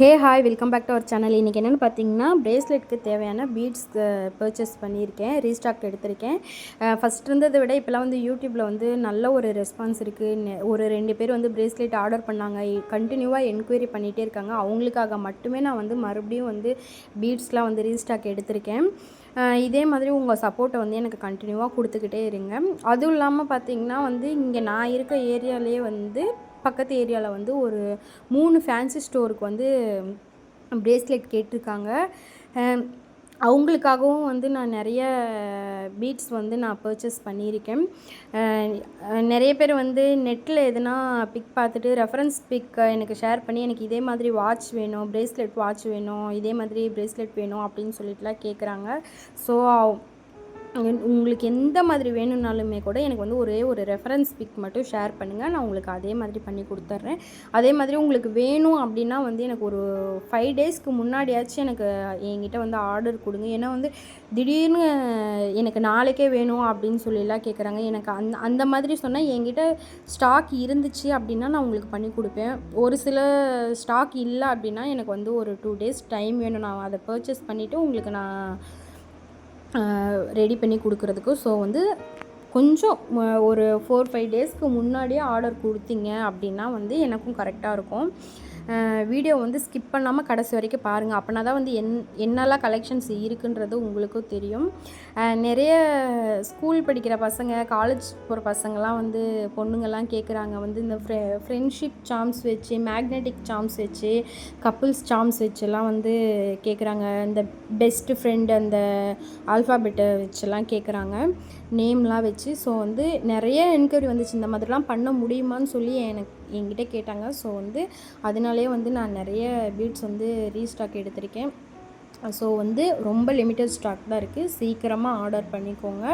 Hey hi welcome back to our channel. இன்றைக்கி என்னென்னு பார்த்தீங்கன்னா பிரேஸ்லெட்டுக்கு தேவையான பீட்ஸ் பர்ச்சேஸ் பண்ணியிருக்கேன், ரீஸ்டாக் எடுத்திருக்கேன். ஃபஸ்ட் இருந்ததை விட இப்போலாம் வந்து யூடியூப்பில் வந்து நல்ல ஒரு ரெஸ்பான்ஸ் இருக்குது. ஒரு 2 பேர் வந்து பிரேஸ்லெட் ஆர்டர் பண்ணாங்க, கண்டினியூவாக என்கொயரி பண்ணிகிட்டே இருக்காங்க. அவங்களுக்காக மட்டுமே நான் வந்து மறுபடியும் வந்து பீட்ஸ்லாம் வந்து ரீஸ்டாக் எடுத்திருக்கேன். இதே மாதிரி உங்கள் சப்போர்ட்டை வந்து எனக்கு கண்டினியூவாக கொடுத்துக்கிட்டே இருங்க. அதுவும் இல்லாமல் பார்த்தீங்கன்னா வந்து இங்கே நான் இருக்க ஏரியாலேயே வந்து பக்கத்து ஏரியாவில் வந்து ஒரு 3 ஃபேன்சி ஸ்டோருக்கு வந்து பிரேஸ்லெட் கேட்டிருக்காங்க. அவங்களுக்காகவும் வந்து நான் நிறைய பீட்ஸ் வந்து நான் பர்ச்சேஸ் பண்ணியிருக்கேன். நிறைய பேர் வந்து நெட்டில் எதுனா பிக் பார்த்துட்டு ரெஃபரன்ஸ் பிக் எனக்கு ஷேர் பண்ணி எனக்கு இதே மாதிரி வாட்ச் வேணும், பிரேஸ்லெட் வாட்ச் வேணும், இதே மாதிரி பிரேஸ்லெட் வேணும் அப்படின்னு சொல்லிட்டுலாம் கேட்குறாங்க. ஸோ உங்களுக்கு எந்த மாதிரி வேணும்னாலுமே கூட எனக்கு வந்து ஒரே ஒரு ரெஃபரன்ஸ் பிக் மட்டும் ஷேர் பண்ணுங்கள், நான் உங்களுக்கு அதே மாதிரி பண்ணி கொடுத்துட்றேன். அதே மாதிரி உங்களுக்கு வேணும் அப்படின்னா வந்து எனக்கு ஒரு 5 டேஸ்க்கு முன்னாடியாச்சும் எனக்கு என்கிட்ட வந்து ஆர்டர் கொடுங்க. ஏன்னா வந்து திடீர்னு எனக்கு நாளைக்கே வேணும் அப்படின்னு சொல்லிலாம் கேட்குறாங்க. எனக்கு அந்த மாதிரி சொன்னால் என்கிட்ட ஸ்டாக் இருந்துச்சு அப்படின்னா நான் உங்களுக்கு பண்ணி கொடுப்பேன். ஒரு சில ஸ்டாக் இல்லை அப்படின்னா எனக்கு வந்து ஒரு 2 டேஸ் டைம் வேணும், நான் அதை பர்ச்சேஸ் பண்ணிவிட்டு உங்களுக்கு நான் ரெடி பண்ணி கொடுக்குறதுக்கு. ஸோ வந்து கொஞ்சம் ஒரு 4-5 டேஸ்க்கு முன்னாடியே ஆர்டர் கொடுத்தீங்க அப்படின்னா வந்து எனக்கும் கரெக்டாக இருக்கும். வீடியோ வந்து ஸ்கிப் பண்ணாமல் கடைசி வரைக்கும் பாருங்கள், அப்படின்னா தான் வந்து என்னெல்லாம் கலெக்ஷன்ஸ் இருக்குன்றது உங்களுக்கும் தெரியும். நிறைய ஸ்கூல் படிக்கிற பசங்க, காலேஜ் போகிற பசங்கள்லாம் வந்து பொண்ணுங்கள்லாம் கேட்குறாங்க வந்து இந்த ஃப்ரெண்ட்ஷிப் சார்ம்ஸ் வச்சு, மேக்னெட்டிக் சார்ம்ஸ் வச்சு, கப்புள்ஸ் சார்ம்ஸ் வச்செல்லாம் வந்து கேட்குறாங்க. இந்த பெஸ்ட்டு ஃப்ரெண்டு அந்த ஆல்ஃபாபெட்டை வச்செல்லாம் கேட்குறாங்க, நேம்லாம் வச்சு. ஸோ வந்து நிறைய என்கொயரி வந்துச்சு, இந்த மாதிரிலாம் பண்ண முடியுமான்னு சொல்லி என்கிட்ட கேட்டாங்க. ஸோ வந்து அதனாலே வந்து நான் நிறைய பீட்ஸ் வந்து ரீஸ்டாக் எடுத்திருக்கேன். ஸோ வந்து ரொம்ப லிமிட்டட் ஸ்டாக் தான் இருக்குது, சீக்கிரமாக ஆர்டர் பண்ணிக்கோங்க.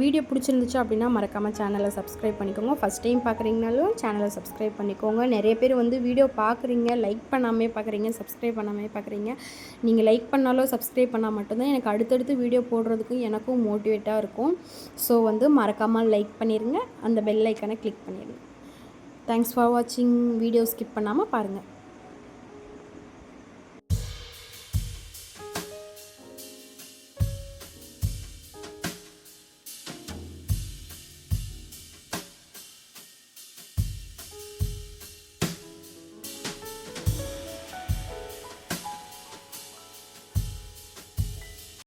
வீடியோ பிடிச்சிருந்துச்சு அப்படின்னா மறக்காமல் சேனலை சப்ஸ்கிரைப் பண்ணிக்கோங்க. ஃபஸ்ட் டைம் பார்க்குறீங்கனாலும் சேனலை சப்ஸ்கிரைப் பண்ணிக்கோங்க. நிறைய பேர் வந்து வீடியோ பார்க்குறீங்க, லைக் பண்ணாமே பார்க்குறீங்க, சப்ஸ்கிரைப் பண்ணாமே பார்க்குறீங்க. நீங்கள் லைக் பண்ணாலோ சப்ஸ்கிரைப் பண்ணால் மட்டும்தான் எனக்கு அடுத்தடுத்து வீடியோ போடுறதுக்கும் எனக்கும் மோட்டிவேட்டாக இருக்கும். ஸோ வந்து மறக்காமல் லைக் பண்ணிடுங்க, அந்த பெல் ஐக்கானை கிளிக் பண்ணிடுங்க. தேங்க்ஸ் ஃபார் வாட்சிங். வீடியோ ஸ்கிப் பண்ணாமல் பாருங்கள்.